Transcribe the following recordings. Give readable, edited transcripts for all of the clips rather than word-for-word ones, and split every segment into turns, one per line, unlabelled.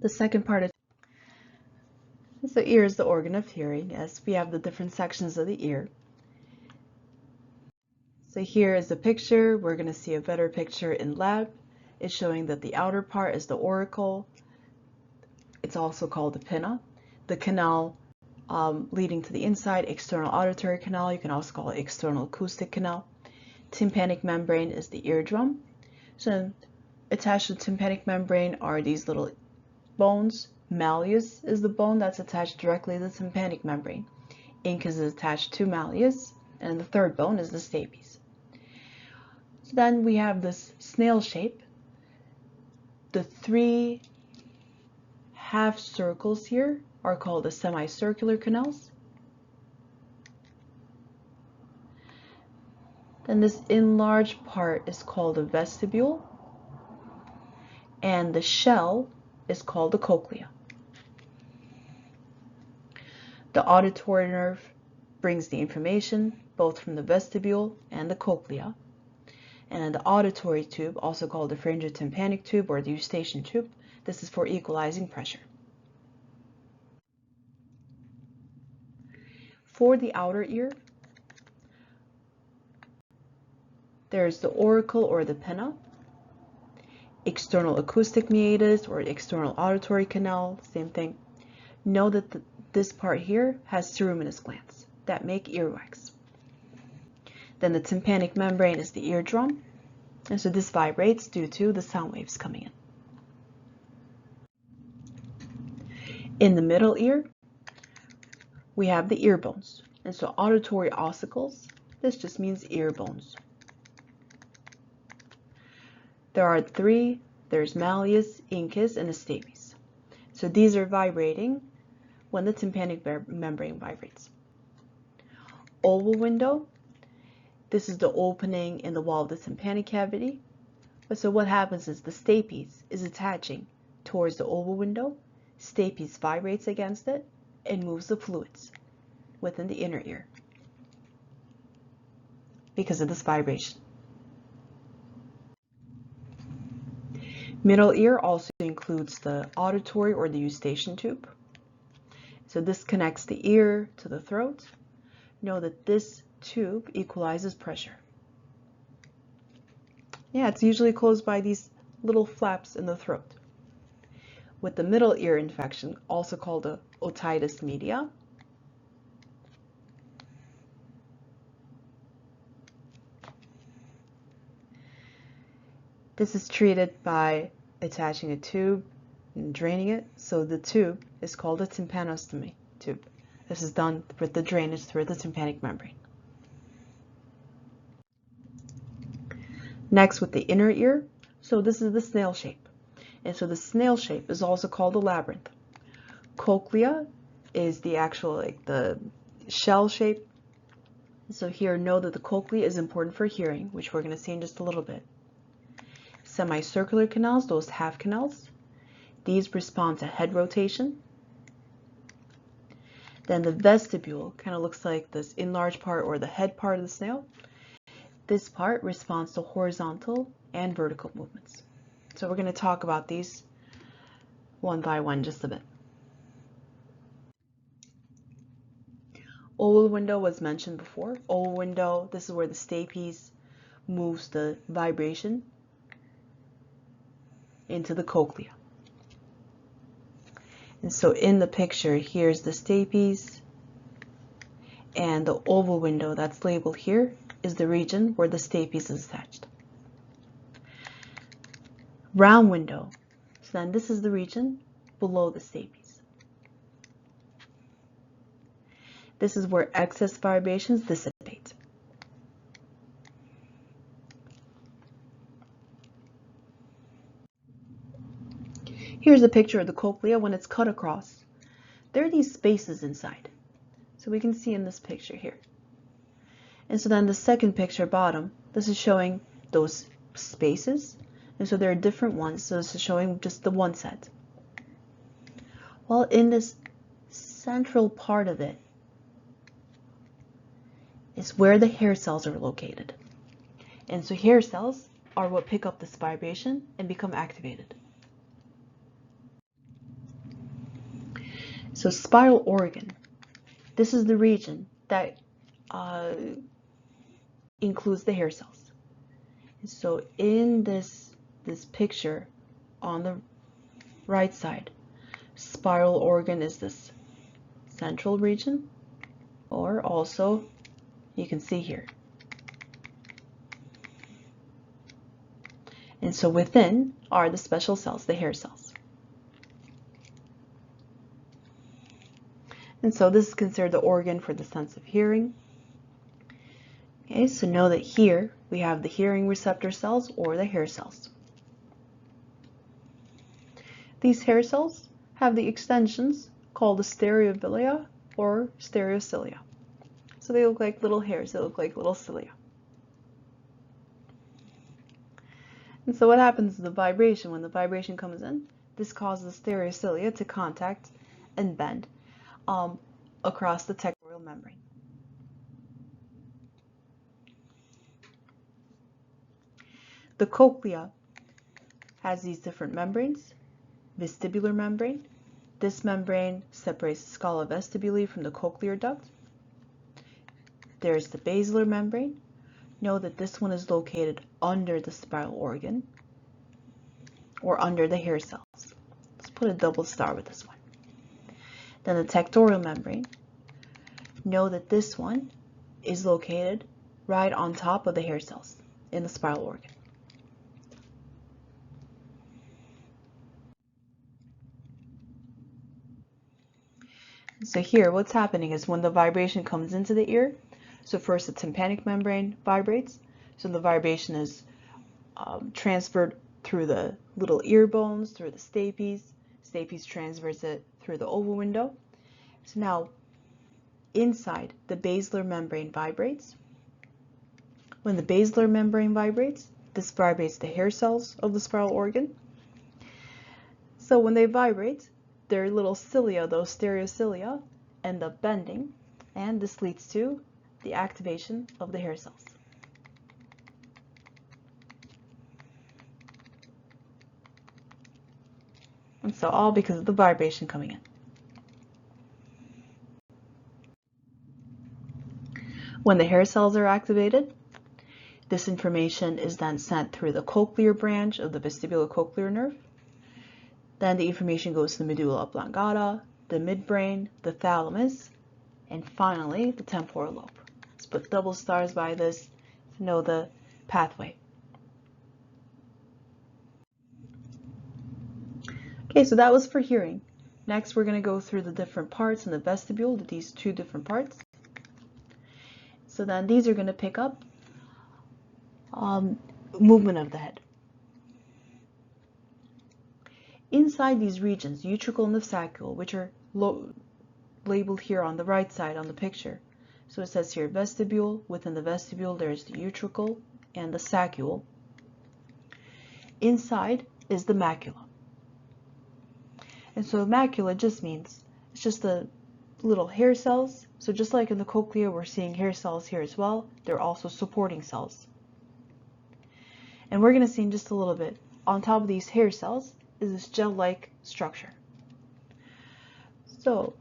The second part of the ear is the organ of hearing, as we have the different sections of the ear. So here is the picture. We're going to see a better picture in lab. It's showing that the outer part is the auricle. It's also called the pinna. The canal leading to the inside, external auditory canal. You can also call it external acoustic canal. Tympanic membrane is the eardrum. So attached to the tympanic membrane are these little bones. Malleus is the bone that's attached directly to the tympanic membrane. Incus is attached to malleus, and the third bone is the stapes. So then we have this snail shape. The three half circles here are called the semicircular canals. Then this enlarged part is called the vestibule, and the shell is called the cochlea. The auditory nerve brings the information both from the vestibule and the cochlea. And in the auditory tube, also called the pharyngotympanic tube or the eustachian tube, this is for equalizing pressure. For the outer ear, there's the auricle or the pinna, external acoustic meatus or external auditory canal, same thing. Know that this part here has ceruminous glands that make earwax. Then the tympanic membrane is the eardrum, and so this vibrates due to the sound waves coming in. In the middle ear, we have the ear bones, and so auditory ossicles, this just means ear bones. There are three. There's malleus, incus, and the stapes. So these are vibrating when the tympanic membrane vibrates. Oval window, this is the opening in the wall of the tympanic cavity. So what happens is the stapes is attaching towards the oval window. Stapes vibrates against it and moves the fluids within the inner ear because of this vibration. Middle ear also includes the auditory or the eustachian tube. So this connects the ear to the throat. Know that this tube equalizes pressure. Yeah, it's usually closed by these little flaps in the throat. With the middle ear infection, also called the otitis media, this is treated by attaching a tube and draining it. So the tube is called a tympanostomy tube. This is done with the drainage through the tympanic membrane. Next, with the inner ear, so this is the snail shape. And so the snail shape is also called the labyrinth. Cochlea is the actual, like the shell shape. So here, know that the cochlea is important for hearing, which we're going to see in just a little bit. Semicircular canals, those half canals, these respond to head rotation. Then the vestibule kind of looks like this enlarged part or the head part of the snail. This part responds to horizontal and vertical movements. So we're going to talk about these one by one just a bit. Oval window was mentioned before. Oval window, this is where the stapes moves the vibration into the cochlea. And so in the picture, here's the stapes, and the oval window that's labeled here is the region where the stapes is attached. Round window, so then this is the region below the stapes. This is where excess vibrations dissipate. Here's a picture of the cochlea when it's cut across. There are these spaces inside. So we can see in this picture here. And so then the second picture bottom, this is showing those spaces. And so there are different ones. So this is showing just the one set. Well, in this central part of it is where the hair cells are located. And so hair cells are what pick up this vibration and become activated. So spiral organ, this is the region that includes the hair cells. So in this picture on the right side, spiral organ is this central region, or also you can see here. And so within are the special cells, the hair cells. And so this is considered the organ for the sense of hearing. Okay, so know that here we have the hearing receptor cells, or the hair cells. These hair cells have the extensions called the stereovillia or stereocilia. So they look like little hairs, they look like little cilia. And so what happens is the vibration, when the vibration comes in, this causes the stereocilia to contact and bend across the tectorial membrane. The cochlea has these different membranes. Vestibular membrane. This membrane separates the scala vestibuli from the cochlear duct. There's the basilar membrane. Know that this one is located under the spiral organ, or under the hair cells. Let's put a double star with this one. Then the tectorial membrane. Know that this one is located right on top of the hair cells in the spiral organ. So here, what's happening is when the vibration comes into the ear, so first the tympanic membrane vibrates, so the vibration is transferred through the little ear bones, through the stapes. Stapes transfers it through the oval window. So now, inside, the basilar membrane vibrates. When the basilar membrane vibrates, this vibrates the hair cells of the spiral organ. So when they vibrate, their little cilia, those stereocilia, end up bending, and this leads to the activation of the hair cells. And so all because of the vibration coming in. When the hair cells are activated, this information is then sent through the cochlear branch of the vestibulocochlear nerve. Then the information goes to the medulla oblongata, the midbrain, the thalamus, and finally the temporal lobe. Let's put double stars by this to know the pathway. Okay, so that was for hearing. Next, we're going to go through the different parts in the vestibule, these two different parts. So then these are going to pick up movement of the head. Inside these regions, utricle and the saccule, which are labeled here on the right side on the picture. So it says here vestibule. Within the vestibule, there's the utricle and the saccule. Inside is the macula. And so macula just means, it's just the little hair cells. So just like in the cochlea, we're seeing hair cells here as well. They're also supporting cells. And we're going to see in just a little bit, on top of these hair cells is this gel-like structure. So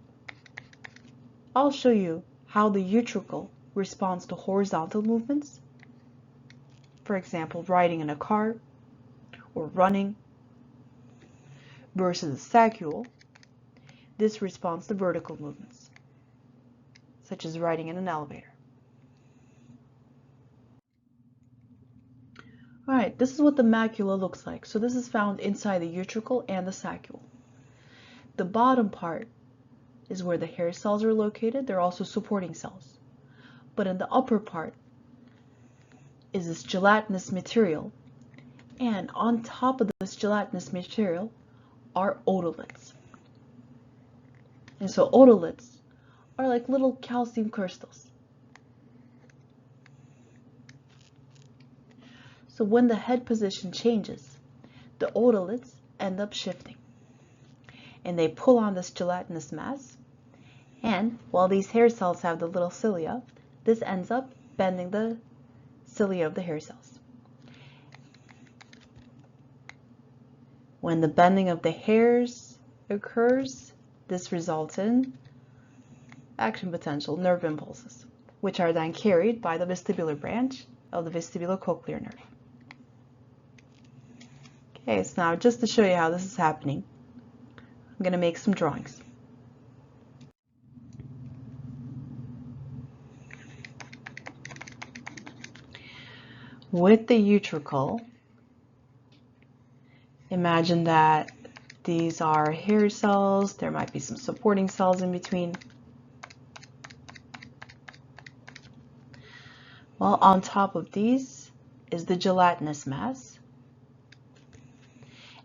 I'll show you how the utricle responds to horizontal movements. For example, riding in a car or running, versus the saccule. This responds to vertical movements, such as riding in an elevator. Alright, this is what the macula looks like. So this is found inside the utricle and the saccule. The bottom part is where the hair cells are located. They're also supporting cells. But in the upper part is this gelatinous material. And on top of this gelatinous material are otoliths. And so otoliths are like little calcium crystals. So when the head position changes, the otoliths end up shifting. And they pull on this gelatinous mass. And while these hair cells have the little cilia, this ends up bending the cilia of the hair cells. When the bending of the hairs occurs, this results in action potential nerve impulses, which are then carried by the vestibular branch of the vestibulocochlear nerve. Okay, so now just to show you how this is happening, I'm going to make some drawings. With the utricle, imagine that these are hair cells. There might be some supporting cells in between. Well, on top of these is the gelatinous mass.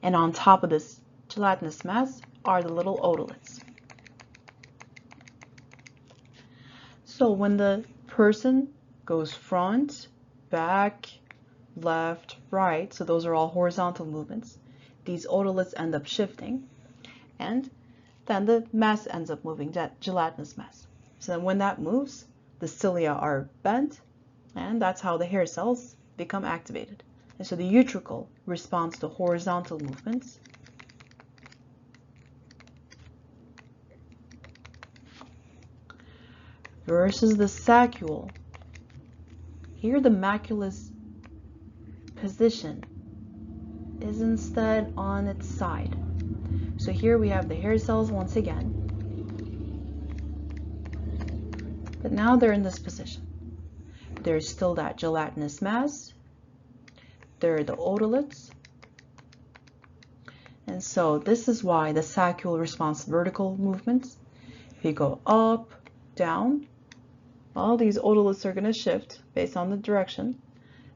And on top of this gelatinous mass are the little otoliths. So when the person goes front, back, left, right, so those are all horizontal movements, these otoliths end up shifting, and then the mass ends up moving, that gelatinous mass. So then when that moves, the cilia are bent, and that's how the hair cells become activated. And so the utricle responds to horizontal movements, versus the saccule. Here the macula's position is instead on its side. So here we have the hair cells once again, but now they're in this position. There's still that gelatinous mass, there are the otoliths, and so this is why the saccule responds to vertical movements. If you go up, down, all these otoliths are going to shift based on the direction.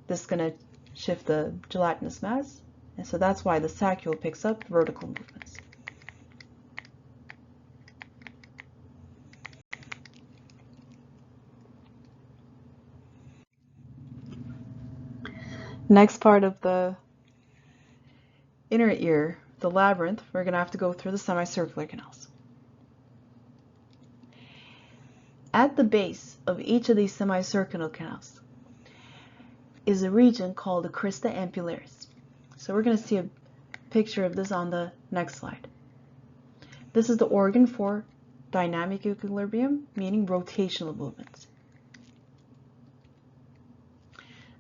This is going to shift the gelatinous mass, and so that's why the saccule picks up vertical movements. Next part of the inner ear, the labyrinth, we're going to have to go through the semicircular canals. At the base of each of these semicircular canals is a region called the crista ampullaris. So we're going to see a picture of this on the next slide. This is the organ for dynamic equilibrium, meaning rotational movements.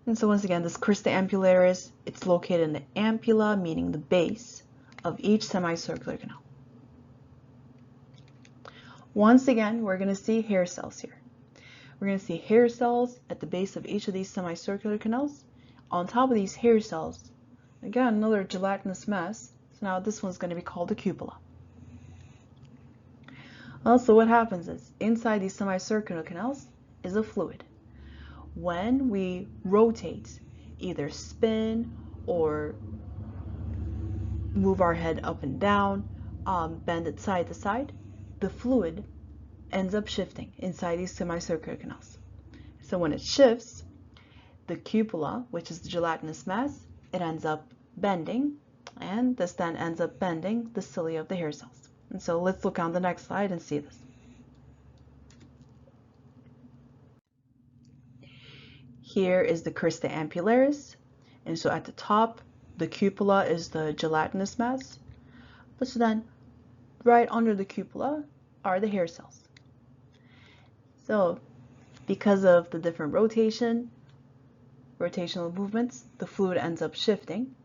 And so once again, this crista ampullaris, it's located in the ampulla, meaning the base of each semicircular canal. Once again, we're going to see hair cells here. We're going to see hair cells at the base of each of these semicircular canals. On top of these hair cells, again, another gelatinous mass. So now this one's going to be called the cupula. Also, what happens is, inside these semicircular canals is a fluid. When we rotate, either spin or move our head up and down, bend it side to side, the fluid ends up shifting inside these semicircular canals. So when it shifts, the cupula, which is the gelatinous mass, it ends up bending, and this then ends up bending the cilia of the hair cells. And so let's look on the next slide and see this. Here is the crista ampullaris, and so at the top, the cupula is the gelatinous mass. But so then, right under the cupula are the hair cells. So, because of the different rotational movements, the fluid ends up shifting.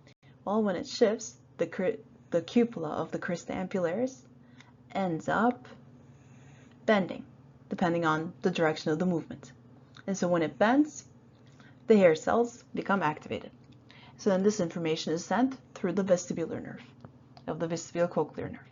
Well, when it shifts, the cupula of the crista ampullaris ends up bending, depending on the direction of the movement. And so when it bends, the hair cells become activated. So then this information is sent through the vestibular nerve of the vestibulocochlear nerve.